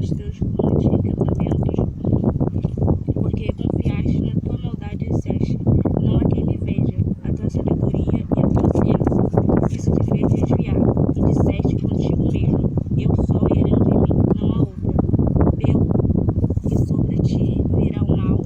dos teus grandes encantamentos, porque confiaste na tua maldade e disseste, não há quem me veja, a tua sabedoria e a tua ciência. Isso te fez desviar, e disseste contigo mesmo, eu só e além de mim não há outra. Pelo que sobre ti virá o mal,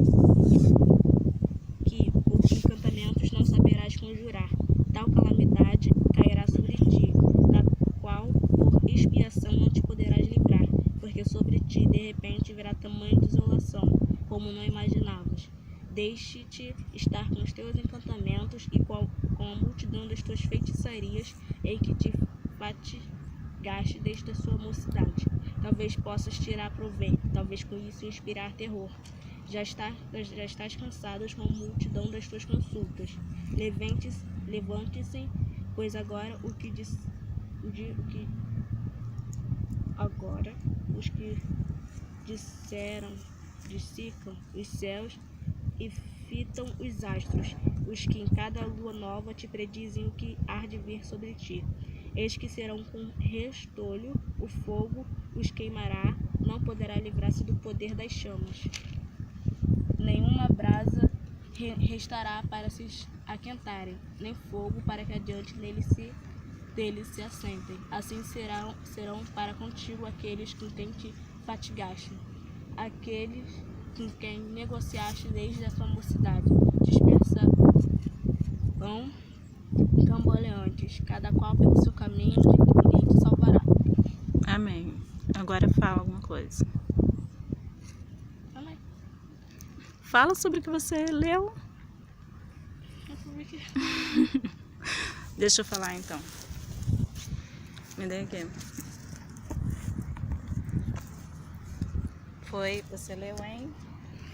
que por encantamentos não saberás conjurar. Tal calamidade cairá sobre ti, da qual por expiação não te poderás livrar, porque sobre ti de repente virá tamanha desolação, como não imaginavas. Deixe-te estar com os teus encantamentos e com a multidão das tuas feitiçarias, em que te fatigaste desde a sua mocidade. Talvez possas tirar proveito, talvez com isso inspirar terror. Já estás cansado com a multidão das tuas consultas. Levante-se, pois agora os que dissecam os céus e fitam os astros, os que em cada lua nova te predizem o que há de vir sobre ti. Eis que serão com restolho, o fogo os queimará, não poderá livrar-se do poder das chamas. Nenhuma brasa restará para se aquentarem, nem fogo para que adiante deles se assentem. Assim serão para contigo aqueles com quem te fatigaste, aqueles com quem negociaste desde a sua mocidade. Dispersarão camboleantes, cada qual pelo seu caminho, e ninguém te salvará. Amém. Agora fala alguma coisa. Amém. Fala sobre o que você leu. Deixa eu falar então. Me dê aqui. Você leu em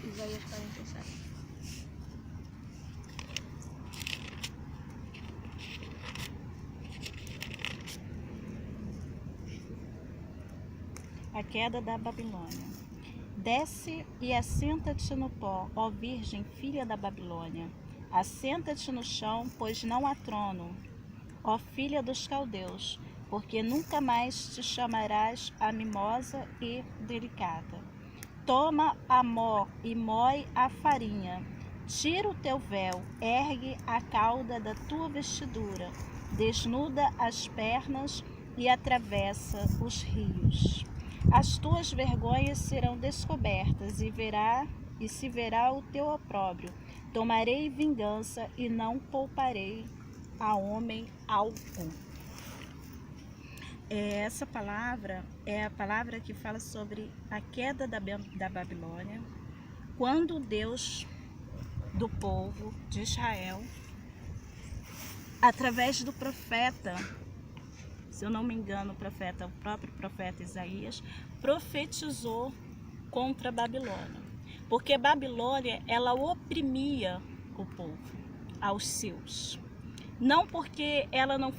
Isaías 47. A queda da Babilônia. Desce e assenta-te no pó, ó Virgem, filha da Babilônia. Assenta-te no chão, pois não há trono, ó filha dos caldeus, porque nunca mais te chamarás a mimosa e delicada. Toma a mó e mói a farinha. Tira o teu véu, ergue a cauda da tua vestidura, desnuda as pernas e atravessa os rios. As tuas vergonhas serão descobertas e se verá o teu opróbrio. Tomarei vingança e não pouparei a homem algum. Essa palavra é a palavra que fala sobre a queda da Babilônia, quando Deus do povo de Israel, através do profeta, se eu não me engano, o próprio profeta Isaías, profetizou contra a Babilônia. Porque Babilônia, ela oprimia o povo, aos seus. Não porque ela não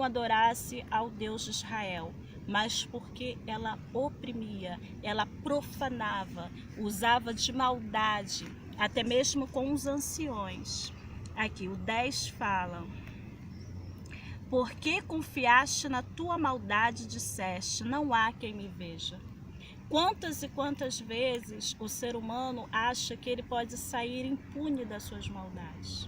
adorasse ao Deus de Israel, mas porque ela oprimia, ela profanava, usava de maldade, até mesmo com os anciões. Aqui, o 10 fala: por que confiaste na tua maldade, disseste, não há quem me veja. Quantas e quantas vezes o ser humano acha que ele pode sair impune das suas maldades?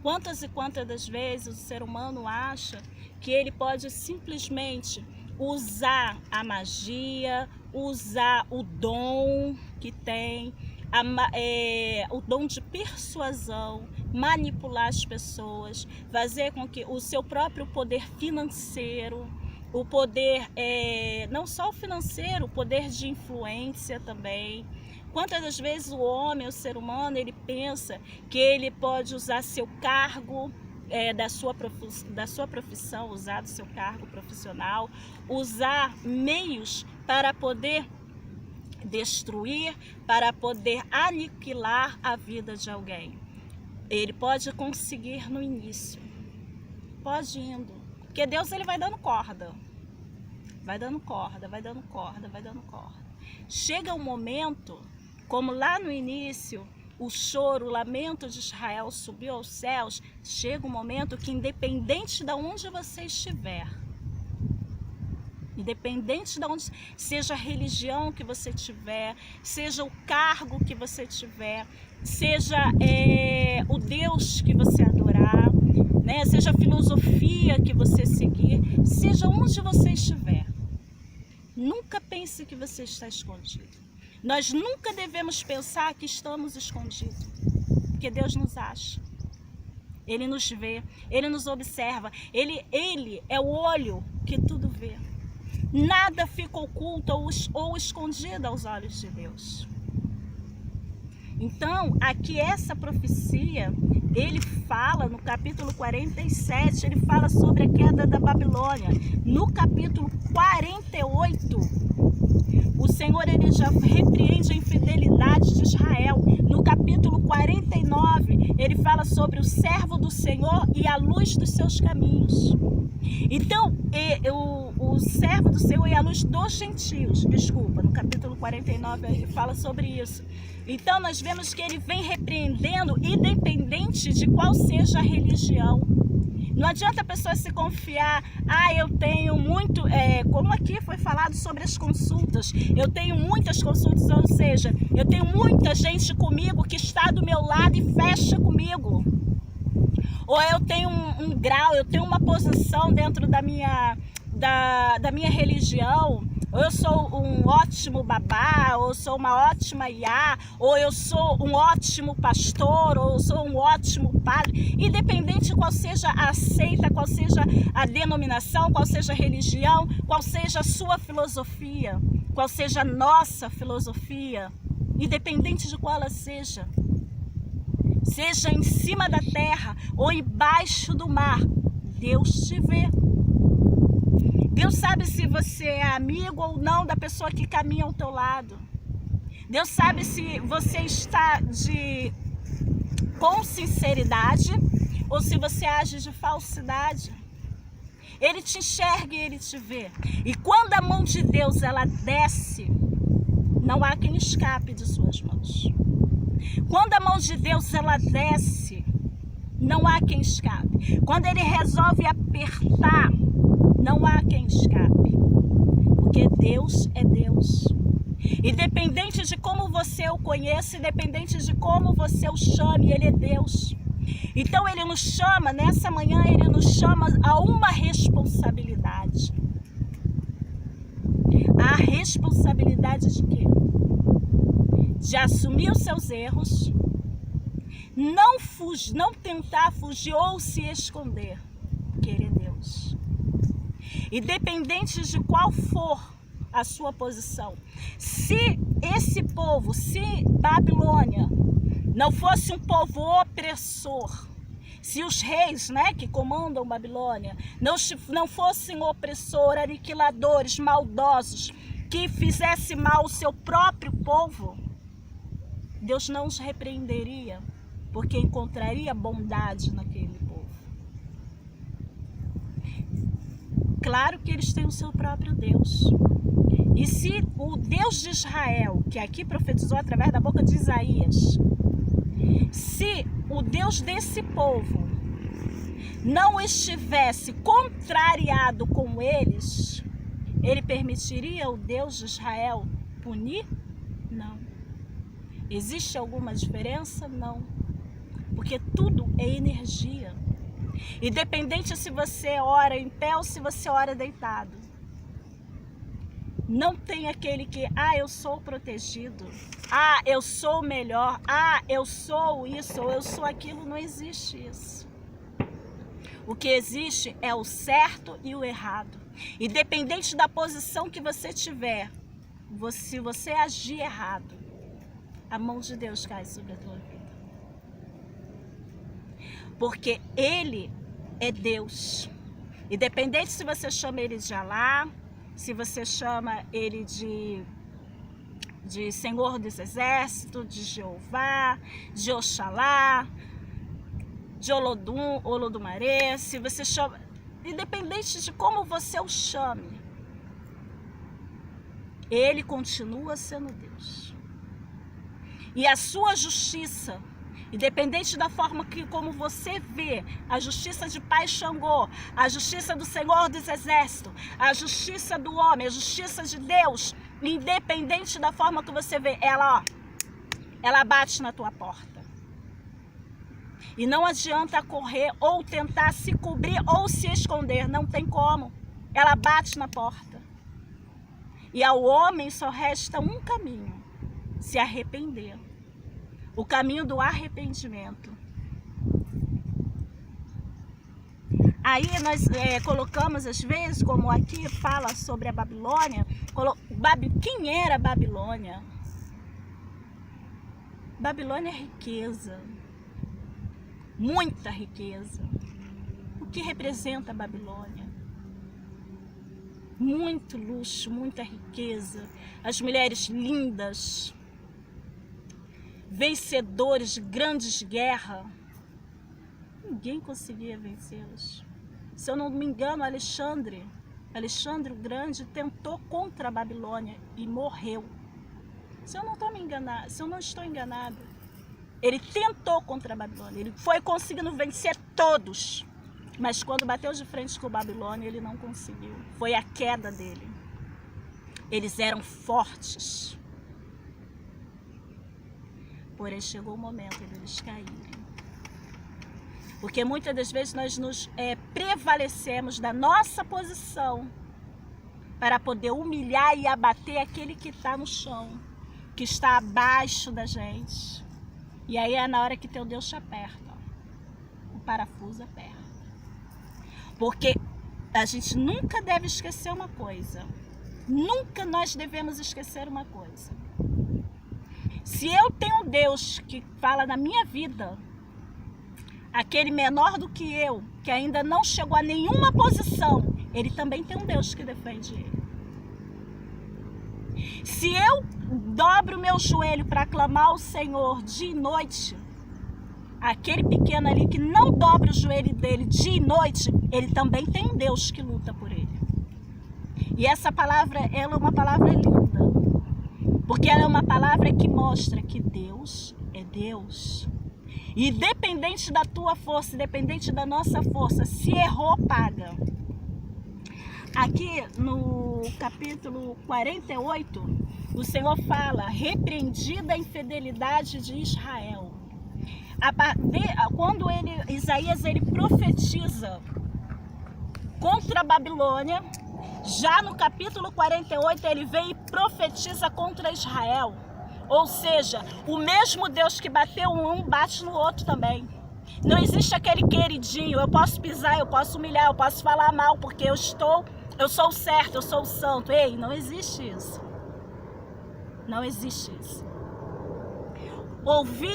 Quantas e quantas das vezes o ser humano acha que ele pode simplesmente usar a magia, usar o dom que tem, o dom de persuasão, manipular as pessoas, fazer com que o seu próprio poder financeiro, o poder, não só o financeiro, o poder de influência também. Quantas das vezes o homem, o ser humano, ele pensa que ele pode usar seu cargo, da sua profissão, usar do seu cargo profissional, usar meios para poder destruir, para poder aniquilar a vida de alguém. Ele pode conseguir no início, pode indo, porque Deus ele vai dando corda, vai dando corda, vai dando corda, vai dando corda. Chega um momento, como lá no início, o choro, o lamento de Israel subiu aos céus, chega um momento que independente de onde você estiver, Independente de onde seja a religião que você tiver, seja o cargo que você tiver, seja o Deus que você adorar, né? Seja a filosofia que você seguir, seja onde você estiver, nunca pense que você está escondido. Nós nunca devemos pensar que estamos escondidos, porque Deus nos acha. Ele nos vê, Ele nos observa, Ele é o olho que tudo vê. Nada fica oculto ou escondido aos olhos de Deus. Então, aqui essa profecia, ele fala no capítulo 47, ele fala sobre a queda da Babilônia. No capítulo 48, o Senhor ele já repreende a infidelidade de Israel. No capítulo 49, ele fala sobre o servo do Senhor e a luz dos seus caminhos. Então, o servo do Senhor e a luz dos gentios, no capítulo 49 ele fala sobre isso. Então, nós vemos que ele vem repreendendo, independente de qual seja a religião. Não adianta a pessoa se confiar, eu tenho muito, como aqui foi falado sobre as consultas, eu tenho muitas consultas, ou seja, eu tenho muita gente comigo que está do meu lado e fecha comigo. Ou eu tenho um grau, eu tenho uma posição dentro da minha religião, ou eu sou um ótimo babá, ou eu sou uma ótima iá, ou eu sou um ótimo pastor, ou eu sou um ótimo padre, independente qual seja a seita, qual seja a denominação, qual seja a religião, qual seja a sua filosofia, qual seja a nossa filosofia, independente de qual ela seja em cima da terra ou embaixo do mar, Deus te vê. Deus sabe se você é amigo ou não da pessoa que caminha ao teu lado. Deus sabe se você está com sinceridade ou se você age de falsidade. Ele te enxerga e ele te vê. E quando a mão de Deus ela desce, não há quem escape de suas mãos. Quando a mão de Deus ela desce, não há quem escape. Quando ele resolve apertar, não há quem escape. Porque Deus é Deus. Independente de como você o conheça, independente de como você o chame, ele é Deus. Então ele nos chama, nessa manhã ele nos chama a uma responsabilidade. A responsabilidade de quê? De assumir os seus erros, não tentar fugir ou se esconder, porque ele é Deus. Independente de qual for a sua posição, se esse povo, se Babilônia não fosse um povo opressor, se os reis, que comandam Babilônia, não fossem opressores, aniquiladores, maldosos, que fizesse mal ao seu próprio povo, Deus não os repreenderia, porque encontraria bondade naquele povo. Claro que eles têm o seu próprio Deus. E se o Deus de Israel, que aqui profetizou através da boca de Isaías, se o Deus desse povo não estivesse contrariado com eles, ele permitiria o Deus de Israel punir? Não. Existe alguma diferença? Não. Porque tudo é energia. Independente se você ora em pé ou se você ora deitado. Não tem aquele que, eu sou protegido, eu sou melhor, eu sou isso, ou eu sou aquilo. Não existe isso. O que existe é o certo e o errado. Independente da posição que você tiver, se você agir errado, a mão de Deus cai sobre a tua vida. Porque Ele é Deus. Independente se você chama Ele de Alá, se você chama Ele de Senhor dos Exércitos, de Jeová, de Oxalá, de Olodum, Olodumaré, se você chama... Independente de como você o chame, Ele continua sendo Deus. E a sua justiça Independente da forma que como você vê a justiça de Pai Xangô, a justiça do Senhor dos Exércitos, a justiça do homem, a justiça de Deus, independente da forma que você vê, ela bate na tua porta. E não adianta correr ou tentar se cobrir ou se esconder, não tem como. Ela bate na porta. E ao homem só resta um caminho: se arrepender. O caminho do arrependimento. Aí nós colocamos, às vezes, como aqui fala sobre a Babilônia, quem era a Babilônia? Babilônia é riqueza, muita riqueza. O que representa a Babilônia? Muito luxo, muita riqueza. As mulheres lindas, vencedores de grandes guerras. Ninguém conseguia vencê-los. Se eu não me engano, Alexandre o Grande tentou contra a Babilônia e morreu. Se eu não estou enganada, ele tentou contra a Babilônia. Ele foi conseguindo vencer todos. Mas quando bateu de frente com a Babilônia, ele não conseguiu. Foi a queda dele. Eles eram fortes. Porém, chegou o momento deles caírem. Porque muitas das vezes nós nos prevalecemos da nossa posição para poder humilhar e abater aquele que está no chão, que está abaixo da gente. E aí é na hora que teu Deus te aperta. O parafuso aperta. Porque a gente nunca deve esquecer uma coisa. Nunca nós devemos esquecer uma coisa. Se eu tenho um Deus que fala na minha vida, aquele menor do que eu, que ainda não chegou a nenhuma posição, ele também tem um Deus que defende ele. Se eu dobro o meu joelho para clamar ao Senhor dia e noite, aquele pequeno ali que não dobra o joelho dele dia e noite, ele também tem um Deus que luta por ele. E essa palavra, ela é uma palavra linda, porque ela é uma palavra que mostra que Deus é Deus. E independente da tua força, independente da nossa força, se errou, paga. Aqui no capítulo 48, o Senhor fala: repreendida a infidelidade de Israel. Quando Isaías profetiza contra a Babilônia, já no capítulo 48 ele vem e profetiza contra Israel. Ou seja, o mesmo Deus que bateu um, bate no outro também. Não existe aquele queridinho, eu posso pisar, eu posso humilhar, eu posso falar mal, porque eu sou o certo, eu sou o santo. Ei, não existe isso. Não existe isso. Ouve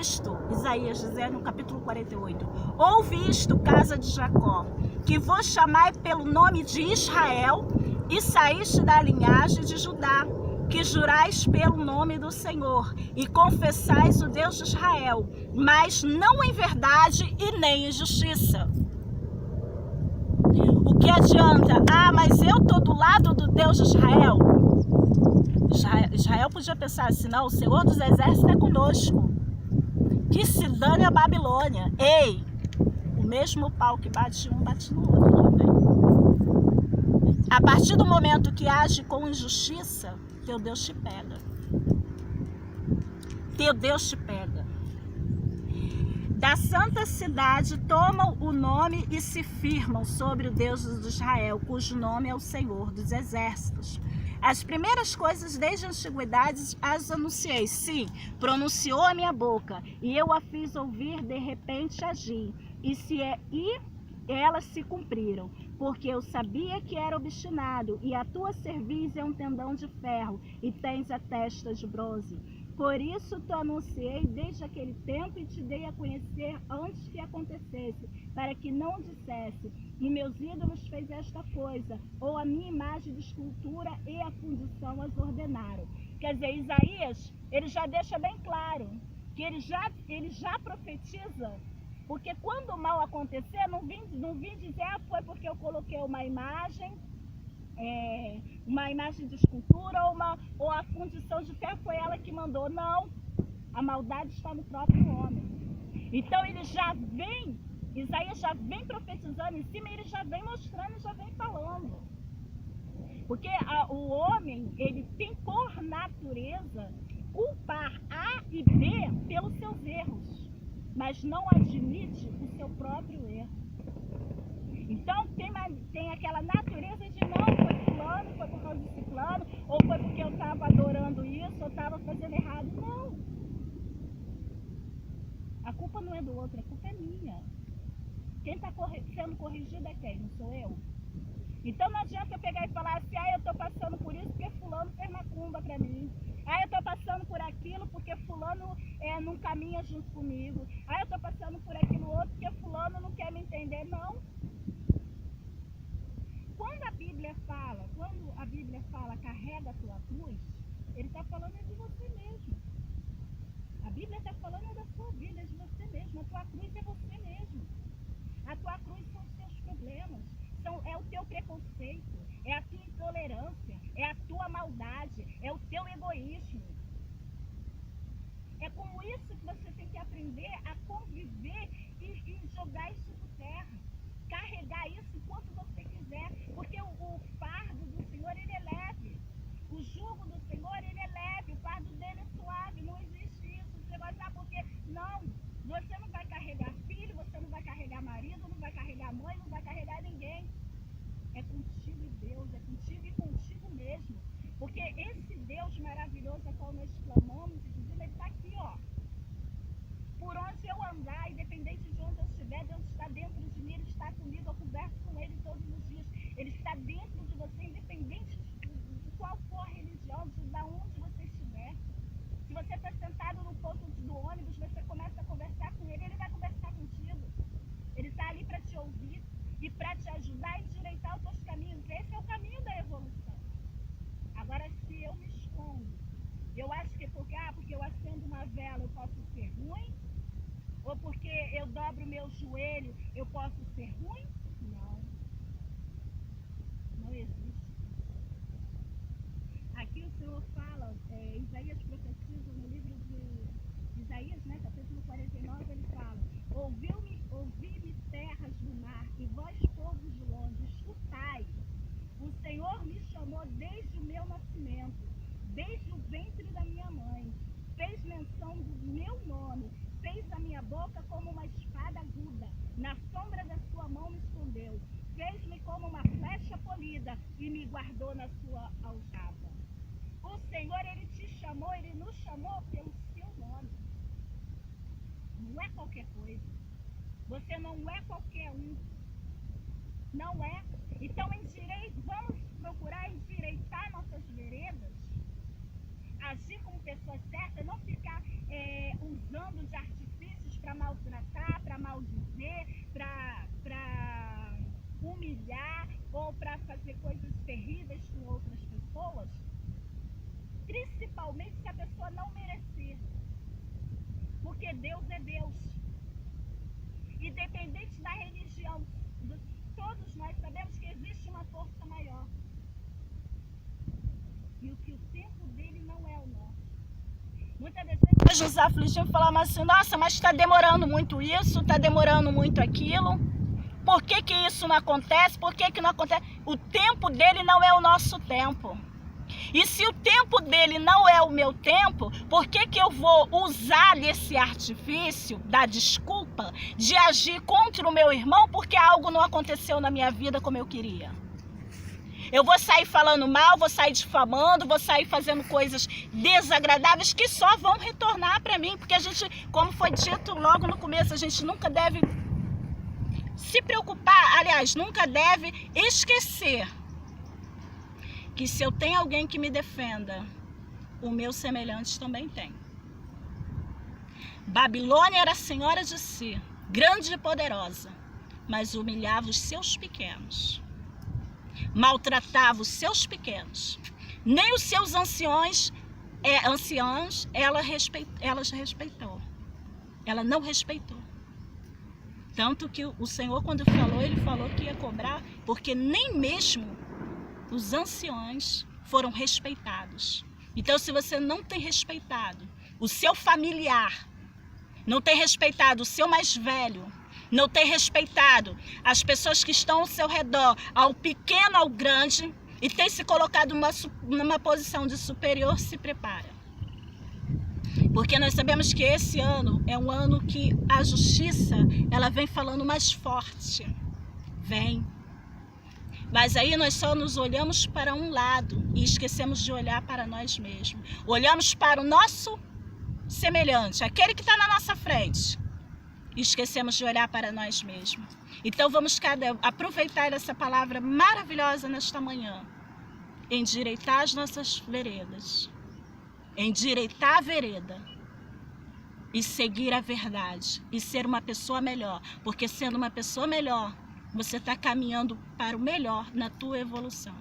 isto, Isaías dizendo no capítulo 48. Ouve isto, casa de Jacó, que vos chamai pelo nome de Israel e saíste da linhagem de Judá, que jurais pelo nome do Senhor e confessais o Deus de Israel, mas não em verdade e nem em justiça. O que adianta? Ah, mas eu estou do lado do Deus de Israel. Israel podia pensar assim: não, o Senhor dos Exércitos é conosco. Que se dane a Babilônia. Ei, o mesmo pau que bate um, bate no outro também. A partir do momento que age com injustiça, teu Deus te pega. Teu Deus te pega. Da santa cidade tomam o nome e se firmam sobre o Deus de Israel, cujo nome é o Senhor dos Exércitos. As primeiras coisas desde a antiguidade as anunciei. Sim, pronunciou a minha boca, e eu a fiz ouvir, de repente agi. E elas se cumpriram, porque eu sabia que era obstinado, e a tua cerviz é um tendão de ferro, e tens a testa de bronze. Por isso te anunciei desde aquele tempo e te dei a conhecer antes que acontecesse, para que não dissesse: e meus ídolos fez esta coisa, ou a minha imagem de escultura e a fundição as ordenaram. Quer dizer, Isaías, ele já deixa bem claro que ele já profetiza, porque quando o mal acontecer, não vim dizer: foi porque eu coloquei uma imagem de escultura ou a fundição de ferro foi ela que mandou. Não, A maldade está no próprio homem. Então ele já vem, Isaías já vem profetizando em cima, ele já vem mostrando, já vem falando. Porque o homem, ele tem por natureza culpar A e B pelos seus erros, mas não admite o seu próprio erro. Então tem aquela natureza de não, foi fulano, foi por causa de ciclano, ou foi porque eu estava adorando isso, ou estava fazendo errado. Não. A culpa não é do outro, a culpa é minha. Quem está sendo corrigido é quem? Não sou eu? Então não adianta eu pegar e falar assim, eu estou passando por isso porque fulano fez macumba para mim. Eu estou passando por aquilo porque fulano não caminha junto comigo. Eu estou passando por aquilo outro porque fulano não quer me entender. Não. Quando a Bíblia fala carrega a tua cruz, ele está falando de você mesmo. A Bíblia está falando da sua vida, de você mesmo. A tua cruz é você mesmo. A tua cruz são os seus problemas. É o teu preconceito, é a tua intolerância, é a tua maldade, é o teu egoísmo. É com isso que você tem que aprender a conviver e jogar isso por terra. Carregar isso enquanto você quiser, porque o fardo do Senhor, ele é leve. O jugo do Senhor, ele é leve, o fardo dele é suave. Não existe isso. Você vai saber por quê? Não. Você não vai carregar filho, você não vai carregar marido, não vai carregar mãe, não vai carregar ninguém. É contigo e Deus, é contigo e contigo mesmo. Porque esse Deus maravilhoso a qual nós clamamos e pedimos, ele está aqui, ó. Por onde eu andar, independente de onde eu estiver, Deus está dentro de mim, ele está comigo, eu converso com ele todos os dias. Ele está dentro de você, independente de qual for a religião, de onde você estiver. Se você está sentado no ponto do ônibus, você começa a conversar com ele, ele vai conversar contigo. Ele está ali para te ouvir e para te ajudar a endireitar os teus caminhos. Esse é o caminho da evolução. Agora, se eu me escondo, eu acho que porque eu acendo uma vela eu posso ser ruim, ou porque eu dobro o meu joelho eu posso ser ruim? Não. Não existe. Aqui o Senhor fala, Isaías profetiza no livro de Isaías, né, capítulo 49, ele fala: ouvi-me terras do mar, e vós povos de longe, escutai. O Senhor me chamou desde o meu nascimento, desde o ventre da minha mãe. Fez menção do meu nome, fez da minha boca como uma espada aguda. Na sombra da sua mão me escondeu. Fez-me como uma flecha polida e me guardou na sua aljava. O Senhor, ele te chamou, ele nos chamou pelo seu nome. Não é qualquer coisa. Você não é qualquer um. Não é. Então, vamos procurar endireitar nossas veredas, agir como pessoas certas, não ficar usando de artifícios para maltratar, para maldizer, para humilhar ou para fazer coisas terríveis com outras pessoas, principalmente se a pessoa não merecer. Porque Deus é Deus. Independente da religião, todos nós sabemos que existe uma força maior. E o que o tempo dele não é o nosso. Muitas vezes nós nos afligimos e falamos assim: nossa, mas está demorando muito isso, está demorando muito aquilo. Por que que isso não acontece? Por que que não acontece? O tempo dele não é o nosso tempo. E se o tempo dele não é o meu tempo, por que que eu vou usar desse artifício, da desculpa, de agir contra o meu irmão porque algo não aconteceu na minha vida como eu queria? Eu vou sair falando mal, vou sair difamando, vou sair fazendo coisas desagradáveis que só vão retornar para mim. Porque a gente, como foi dito logo no começo, a gente nunca deve se preocupar, aliás, nunca deve esquecer que se eu tenho alguém que me defenda, o meu semelhante também tem. Babilônia era senhora de si, grande e poderosa, mas humilhava os seus pequenos. Maltratava os seus pequenos. Nem os seus anciãos ela respeitou. Ela não respeitou. Tanto que o Senhor, quando falou, ele falou que ia cobrar, porque nem mesmo os anciãos foram respeitados. Então, se você não tem respeitado o seu familiar, não tem respeitado o seu mais velho, não tem respeitado as pessoas que estão ao seu redor, ao pequeno, ao grande, e tem se colocado numa posição de superior, se prepara. Porque nós sabemos que esse ano é um ano que a justiça, ela vem falando mais forte. Vem. Mas aí nós só nos olhamos para um lado e esquecemos de olhar para nós mesmos. Olhamos para o nosso semelhante, aquele que está na nossa frente. E esquecemos de olhar para nós mesmos. Então vamos aproveitar essa palavra maravilhosa nesta manhã. Endireitar as nossas veredas. Endireitar a vereda. E seguir a verdade. E ser uma pessoa melhor. Porque sendo uma pessoa melhor, você está caminhando para o melhor na tua evolução.